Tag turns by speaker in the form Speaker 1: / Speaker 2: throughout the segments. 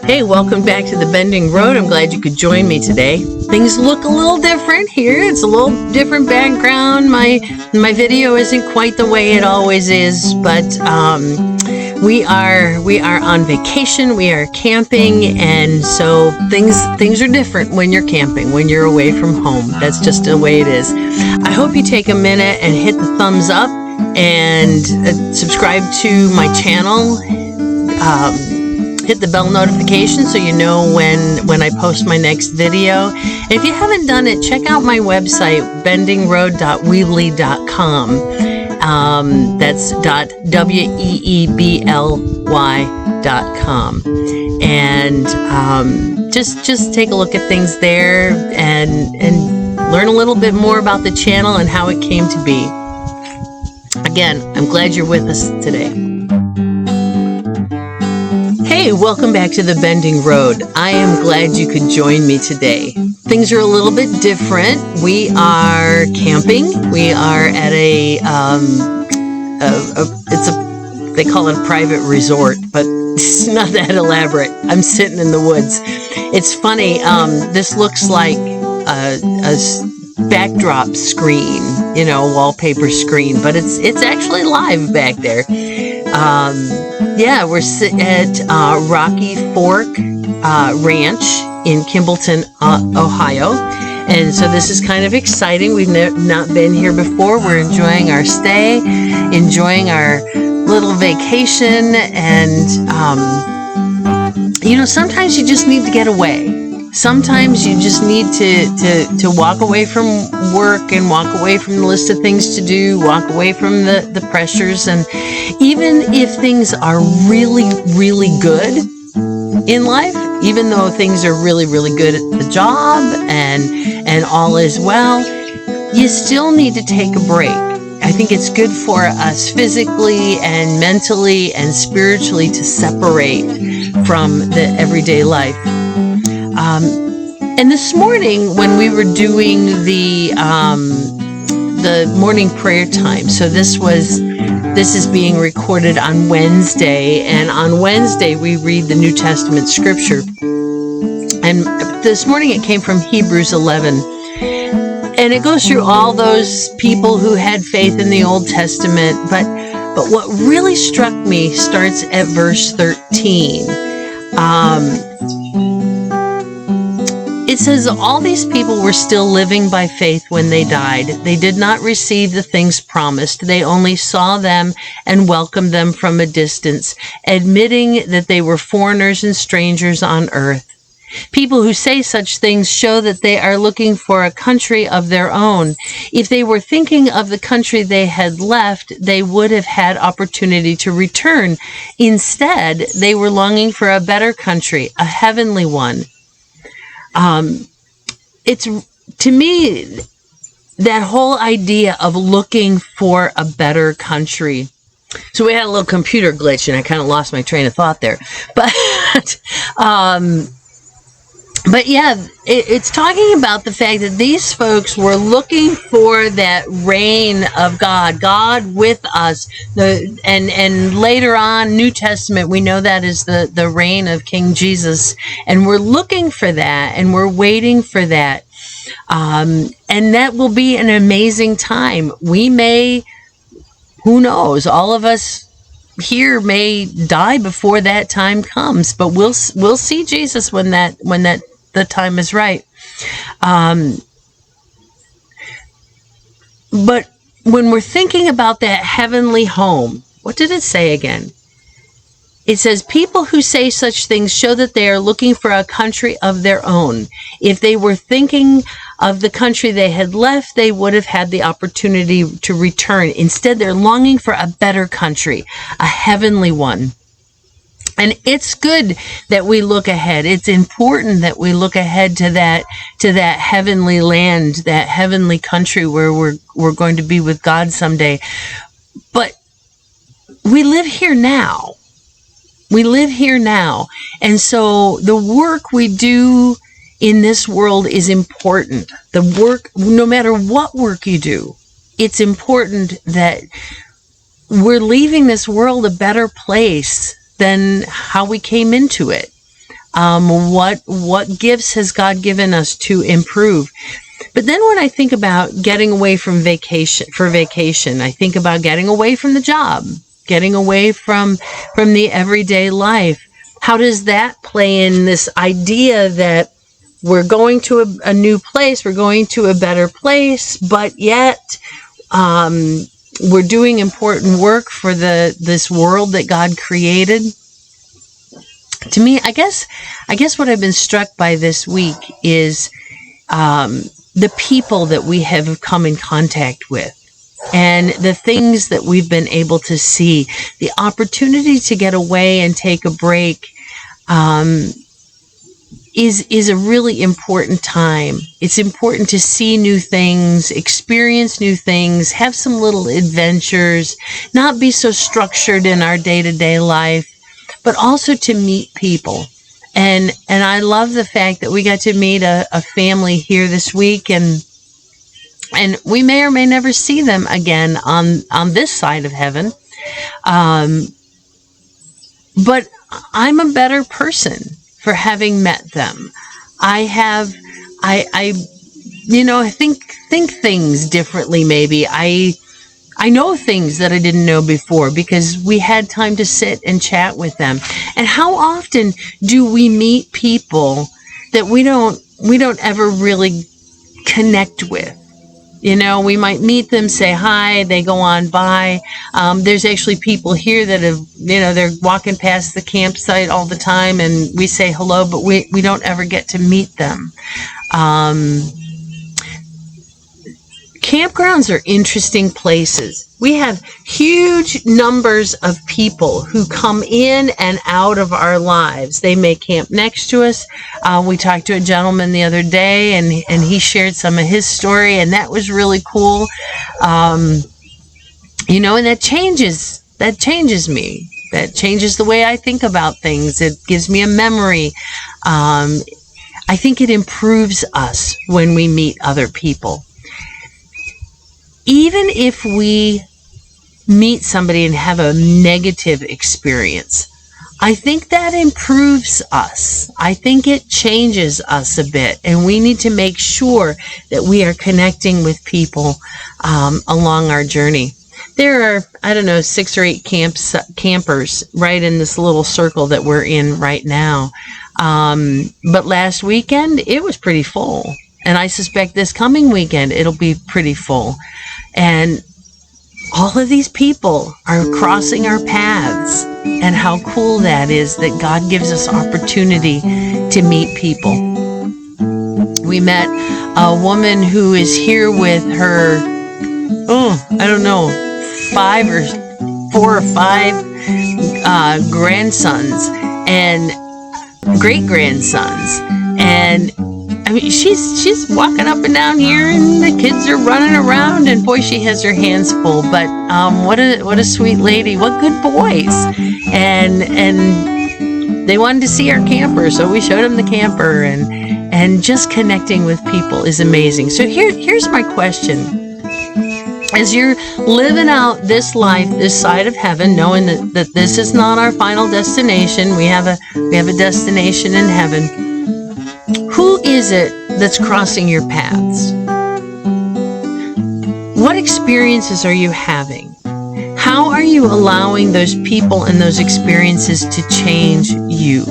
Speaker 1: Hey, welcome back to the Bending Road. I'm glad you could join me today. Things look a little different here. It's a little different background. My video isn't quite the way it always is, but we are on vacation. We are camping, and so things are different when you're camping, when you're away from home. That's just the way it is. I hope you take a minute and hit the thumbs up and subscribe to my channel. Hit the bell notification so you know when I post my next video. And if you haven't done it, check out my website, bendingroad.weebly.com. That's .weebly.com. And just take a look at things there and learn a little bit more about the channel and how it came to be. Again, I'm glad you're with us today. Hey, welcome back to the Bending Road. I am glad you could join me today. Things are a little bit different. We are camping. We are at they call it a private resort, but it's not that elaborate. I'm sitting in the woods. It's funny. This looks like a backdrop screen, wallpaper screen, but it's actually live back there. We're sitting at Rocky Fork Ranch in Kimballton, Ohio. And so this is kind of exciting. We've not been here before. We're enjoying our stay, enjoying our little vacation. And, sometimes you just need to get away. Sometimes you just need to walk away from work and walk away from the list of things to do, walk away from the pressures. And even if things are really, really good in life, even though things are really, really good at the job and all is well, you still need to take a break. I think it's good for us physically and mentally and spiritually to separate from the everyday life. And this morning when we were doing the morning prayer time, so this is being recorded on Wednesday, and on Wednesday we read the New Testament scripture. And this morning it came from Hebrews 11. And it goes through all those people who had faith in the Old Testament, but what really struck me starts at verse 13. It says, all these people were still living by faith when they died. They did not receive the things promised. They only saw them and welcomed them from a distance, admitting that they were foreigners and strangers on earth. People who say such things show that they are looking for a country of their own. If they were thinking of the country they had left, they would have had opportunity to return. Instead, they were longing for a better country, a heavenly one. It's, to me, that whole idea of looking for a better country. So we had a little computer glitch and I kind of lost my train of thought there. But yeah, it's talking about the fact that these folks were looking for that reign of God with us. And later on, New Testament, we know that is the reign of King Jesus. And we're looking for that, and we're waiting for that. And that will be an amazing time. We may, who knows, all of us here may die before that time comes, but we'll see Jesus when the time is right. But when we're thinking about that heavenly home, what did it say again? It says, people who say such things show that they are looking for a country of their own. If they were thinking of the country they had left, they would have had the opportunity to return. Instead, they're longing for a better country, a heavenly one. And it's good that we look ahead. It's important that we look ahead to that heavenly land, that heavenly country where we're going to be with God someday. But we live here now. We live here now. And so the work we do in this world is important. The work, no matter what work you do, it's important that we're leaving this world a better place than how we came into it. What gifts has God given us to improve? But then when I think about getting away from vacation, I think about getting away from the job, getting away from the everyday life. How does that play in this idea that we're going to a new place, we're going to a better place, but yet we're doing important work for this world that God created? To me, I guess what I've been struck by this week is the people that we have come in contact with, and the things that we've been able to see. The opportunity to get away and take a break is a really important time. It's important to see new things, experience new things, have some little adventures, not be so structured in our day-to-day life, but also to meet people. And I love the fact that we got to meet a family here this week, and we may or may never see them again on this side of heaven. But I'm a better person for having met them. I think things differently maybe. I know things that I didn't know before because we had time to sit and chat with them. And how often do we meet people that we don't ever really connect with? You know, we might meet them, say hi, they go on by. There's actually people here that have, they're walking past the campsite all the time, and we say hello, but we don't ever get to meet them. Campgrounds are interesting places. We have huge numbers of people who come in and out of our lives. They may camp next to us. We talked to a gentleman the other day, and he shared some of his story, and that was really cool. And that changes me. That changes the way I think about things. It gives me a memory. I think it improves us when we meet other people. Even if we meet somebody and have a negative experience, I think that improves us. I think it changes us a bit, and we need to make sure that we are connecting with people along our journey. There are, 6 or 8 campers right in this little circle that we're in right now. But last weekend, it was pretty full. And I suspect this coming weekend, it'll be pretty full. And all of these people are crossing our paths. And how cool that is, that God gives us opportunity to meet people. We met a woman who is here with her, 4 or 5 grandsons and great-grandsons. And she's walking up and down here, and the kids are running around, and boy, she has her hands full. But what a sweet lady! What good boys! And they wanted to see our camper, so we showed them the camper, and just connecting with people is amazing. So here's my question: as you're living out this life, this side of heaven, knowing that this is not our final destination, we have a destination in heaven. Who is it that's crossing your paths? What experiences are you having? How are you allowing those people and those experiences to change you,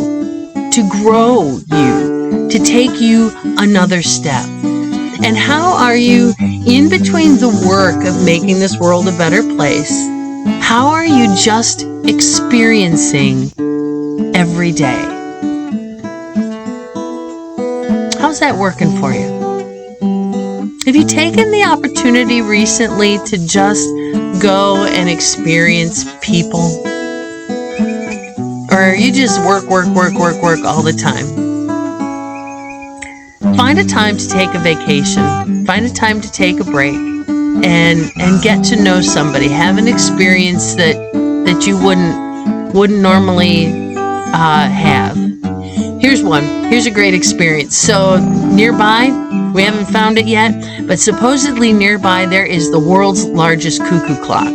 Speaker 1: to grow you, to take you another step? And how are you, in between the work of making this world a better place, how are you just experiencing every day? How's that working for you? Have you taken the opportunity recently to just go and experience people? Or are you just work all the time? Find a time to take a vacation. Find a time to take a break and get to know somebody. Have an experience that you wouldn't normally have. Here's one. Here's a great experience. So nearby, we haven't found it yet, but supposedly nearby there is the world's largest cuckoo clock.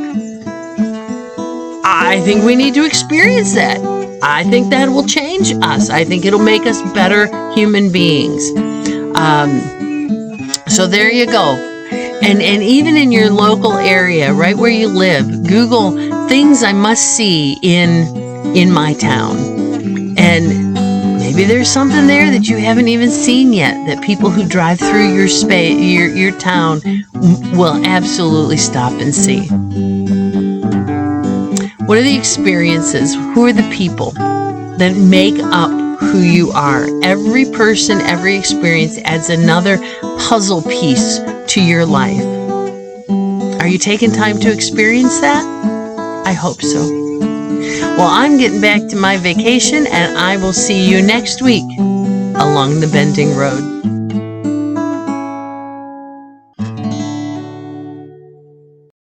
Speaker 1: I think we need to experience that. I think that will change us. I think it'll make us better human beings. So there you go. And even in your local area, right where you live, Google things I must see in my town. And maybe there's something there that you haven't even seen yet that people who drive through your town will absolutely stop and see. What are the experiences? Who are the people that make up who you are? Every person, every experience adds another puzzle piece to your life. Are you taking time to experience that? I hope so. Well, I'm getting back to my vacation, and I will see you next week along the Bending Road.